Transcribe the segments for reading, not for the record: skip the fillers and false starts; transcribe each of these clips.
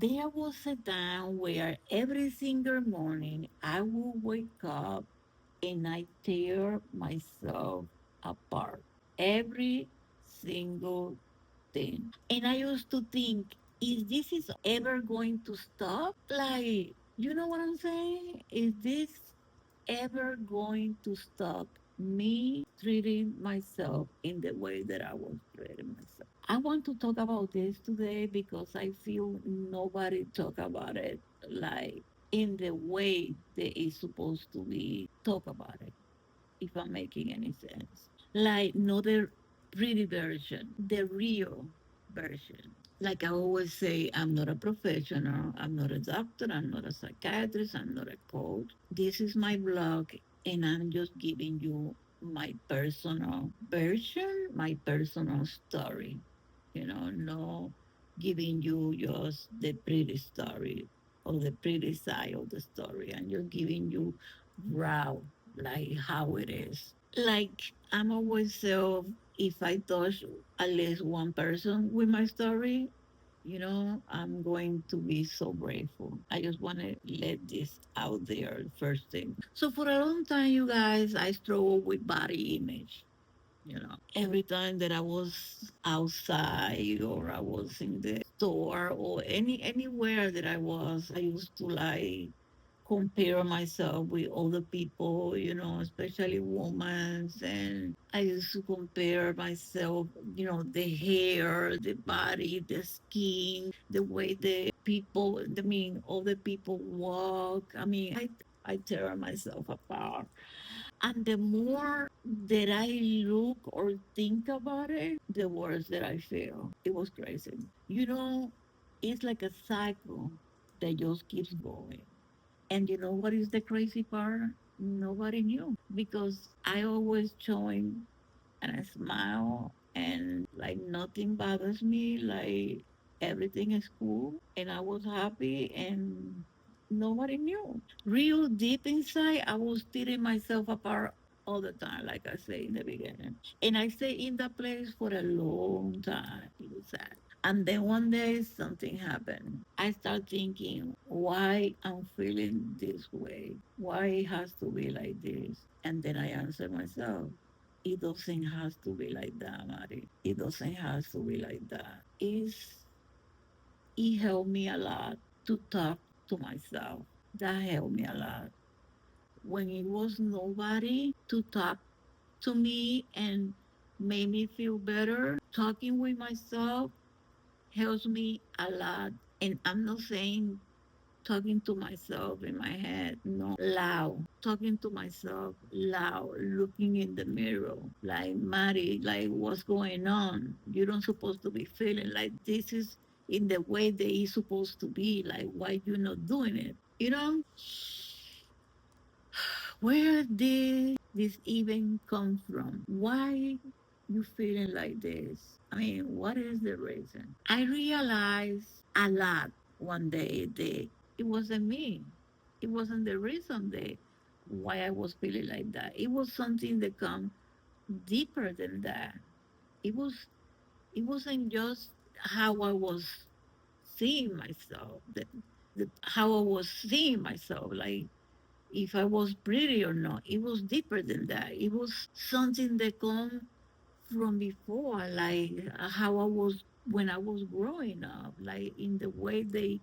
There was a time where every single morning I would wake up and I tear myself apart. Every single thing. And I used to think, is this is ever going to stop? Like, you know what I'm saying? Is this ever going to stop me treating myself in the way that I was treating myself? I want to talk about this today because I feel nobody talk about it like in the way that it's supposed to be talk about it, if I'm making any sense. Like not the pretty version, the real version. Like I always say, I'm not a professional, I'm not a doctor, I'm not a psychiatrist, I'm not a coach. This is my blog, and I'm just giving you my personal version, my personal story. No giving you just the pretty story or the pretty side of the story. I'm just giving you raw, like how it is. Like I'm always so, if I touch at least one person with my story, I'm going to be so grateful. I just want to let this out there first thing. So for a long time, you guys, I struggled with body image. Every time that I was outside or I was in the store or anywhere that I was, I used to like compare myself with other people, especially women. And I used to compare myself, the hair, the body, the skin, the way the people, other people walk. I tear myself apart. And the more that I look or think about it, the worse that I feel. It was crazy. It's like a cycle that just keeps going. And you know what is the crazy part? Nobody knew because I always showing and I smile and like nothing bothers me, like everything is cool and I was happy and nobody knew. Real deep inside, I was tearing myself apart all the time, like I say in the beginning. And I stayed in that place for a long time. It was sad. And then one day something happened. I start thinking why I'm feeling this way. Why it has to be like this. And then I answer myself, it doesn't have to be like that, Mari. It doesn't have to be like that. It helped me a lot to talk to myself. That helped me a lot. When it was nobody to talk to me and made me feel better, talking with myself helps me a lot. And I'm not saying talking to myself in my head, no, loud, talking to myself loud, looking in the mirror, like, Mari, like, what's going on? You don't supposed to be feeling like this is in the way that it's supposed to be. Like, why you not doing it? Where did this even come from? Why you feeling like this? What is the reason? I realized a lot one day that it wasn't me. It wasn't the reason that why I was feeling like that. It was something that come deeper than that. It was it wasn't just how I was seeing myself, how I was seeing myself, like if I was pretty or not. It was deeper than that. It was something that come from before, like how I was when I was growing up, like in the way they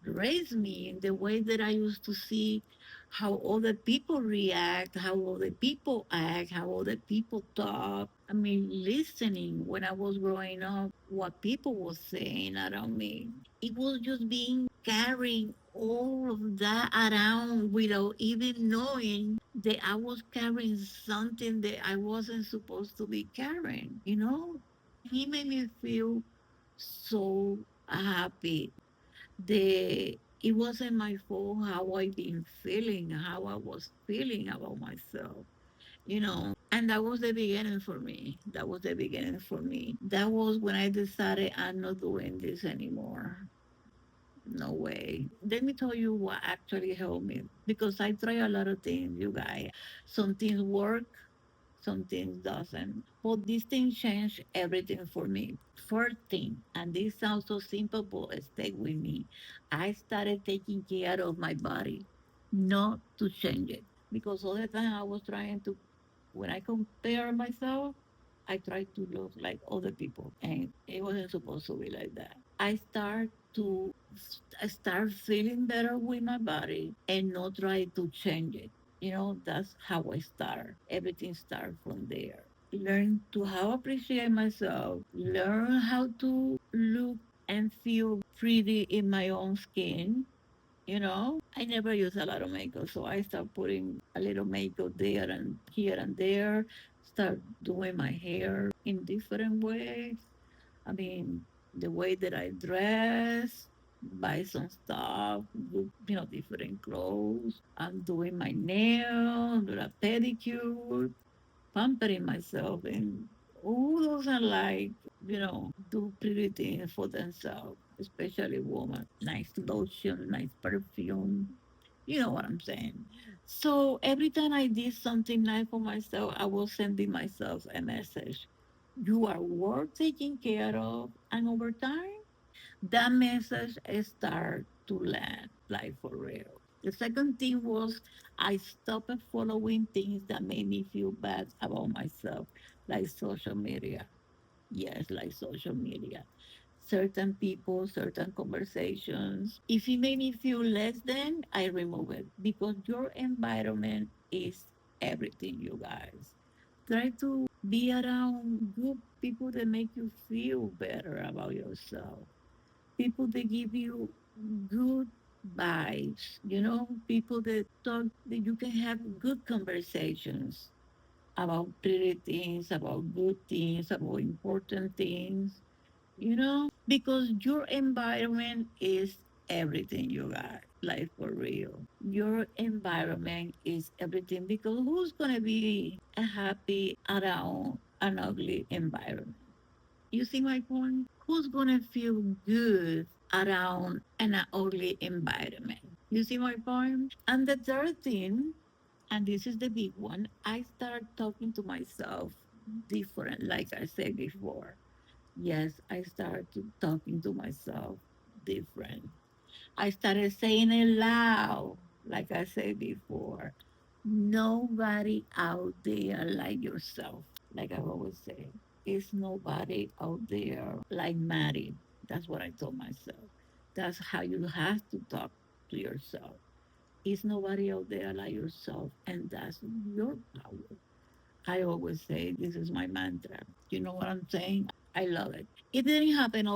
raised me, in the way that I used to see how other people react, how other people act, how other people talk. Listening when I was growing up, what people were saying around me. It was just being carrying all of that around without even knowing that I was carrying something that I wasn't supposed to be carrying. He made me feel so happy that it wasn't my fault how I been feeling, how I was feeling about myself. And that was the beginning for me. That was the beginning for me. That was when I decided I'm not doing this anymore. No way. Let me tell you what actually helped me because I try a lot of things, you guys. Some things work, some things doesn't. But this thing changed everything for me. First thing, and this sounds so simple, but it stayed with me. I started taking care of my body, not to change it. Because all the time I was trying to, when I compare myself, I tried to look like other people, and it wasn't supposed to be like that. I start feeling better with my body and not try to change it. That's how I start. Everything starts from there. Learn to how appreciate myself. Learn how to look and feel pretty in my own skin. I never use a lot of makeup, so I start putting a little makeup there and here and there. Start doing my hair in different ways. I mean, the way that I dress, buy some stuff, different clothes. I'm doing my nails, do a pedicure, pampering myself, and who doesn't like, do pretty things for themselves, especially women. Nice lotion, nice perfume. You know what I'm saying? So every time I did something nice for myself, I was sending myself a message. You are worth taking care of. And over time, that message start to land, like for real. The second thing was I stopped following things that made me feel bad about myself, like social media. Yes, like social media. Certain people, certain conversations. If it made me feel less than, I remove it because your environment is everything, you guys. Try to be around good people that make you feel better about yourself, people that give you good vibes, people that talk, that you can have good conversations about pretty things, about good things, about important things, because your environment is everything, you got, like for real. Your environment is everything because who's going to be happy around an ugly environment? You see my point? Who's gonna feel good around an ugly environment? You see my point? And the third thing, and this is the big one, I start talking to myself different, like I said before. Yes, I started talking to myself different. I started saying it loud, like I said before. Nobody out there like yourself, like I always say. It's nobody out there like Maddie. That's what I told myself. That's how you have to talk to yourself. It's nobody out there like yourself, and that's your power. I always say this is my mantra. You know what I'm saying? I love it. It didn't happen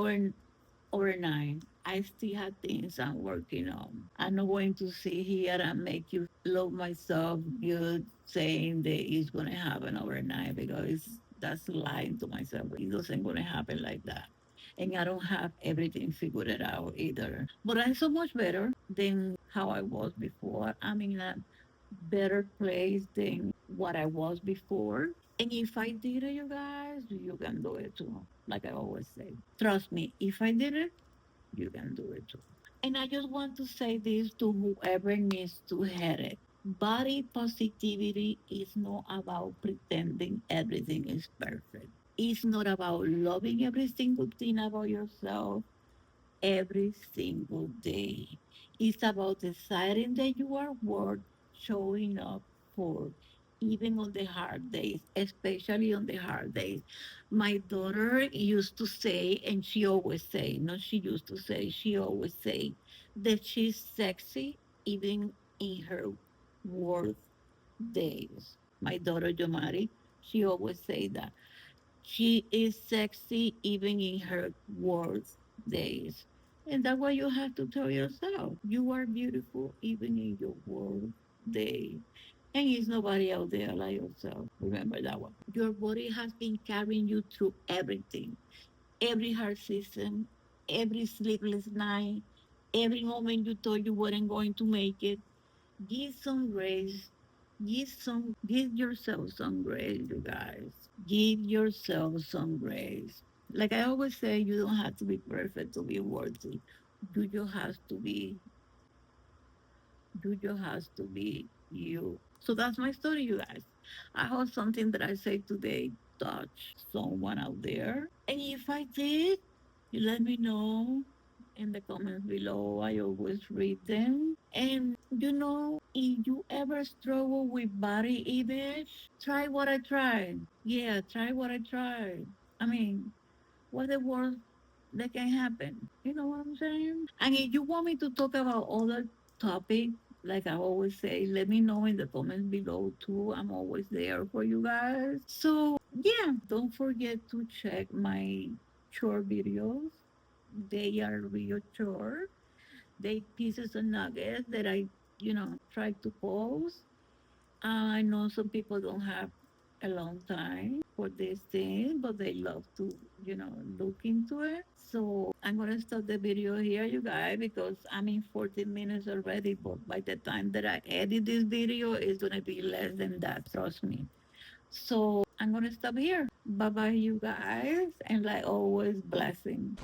overnight. I still have things I'm working on. I'm not going to sit here and make you love myself good, saying that it's going to happen overnight because that's lying to myself. It doesn't going to happen like that. And I don't have everything figured out either. But I'm so much better than how I was before. I'm in a better place than what I was before. And if I did it, you guys, you can do it too. Like I always say, trust me, if I did it, you can do it too. And I just want to say this to whoever needs to hear it. Body positivity is not about pretending everything is perfect. It's not about loving every single thing about yourself every single day. It's about deciding that you are worth showing up for, even on the hard days, especially on the hard days. My daughter used to say, and she always say, not she used to say, she always say that she's sexy even in her worst days. My daughter Jomari, she always say that. She is sexy even in her worst days. And that's what you have to tell yourself. You are beautiful even in your worst day. And it's nobody out there like yourself. Remember that one. Your body has been carrying you through everything. Every hard season, every sleepless night, every moment you thought you weren't going to make it. Give some grace. Give yourself some grace, you guys. Give yourself some grace. Like I always say, you don't have to be perfect to be worthy. You just have to be, you just have to be you. So that's my story, you guys. I hope something that I say today touch someone out there. And if I did, you let me know in the comments below. I always read them. And if you ever struggle with body image, try what I tried. Yeah, try what I tried. I mean, what the worst that can happen? You know what I'm saying? And if you want me to talk about other topic, like I always say, let me know in the comments below too. I'm always there for you guys. So yeah, don't forget to check my short videos. They are real short. They pieces and nuggets that I try to post. I know some people don't have a long time for this thing, but they love to look into it. So I'm gonna stop the video here, you guys, because I'm in 14 minutes already. But by the time that I edit this video, it's gonna be less than that. Trust me. So I'm gonna stop here. Bye bye, you guys, and like always, blessing.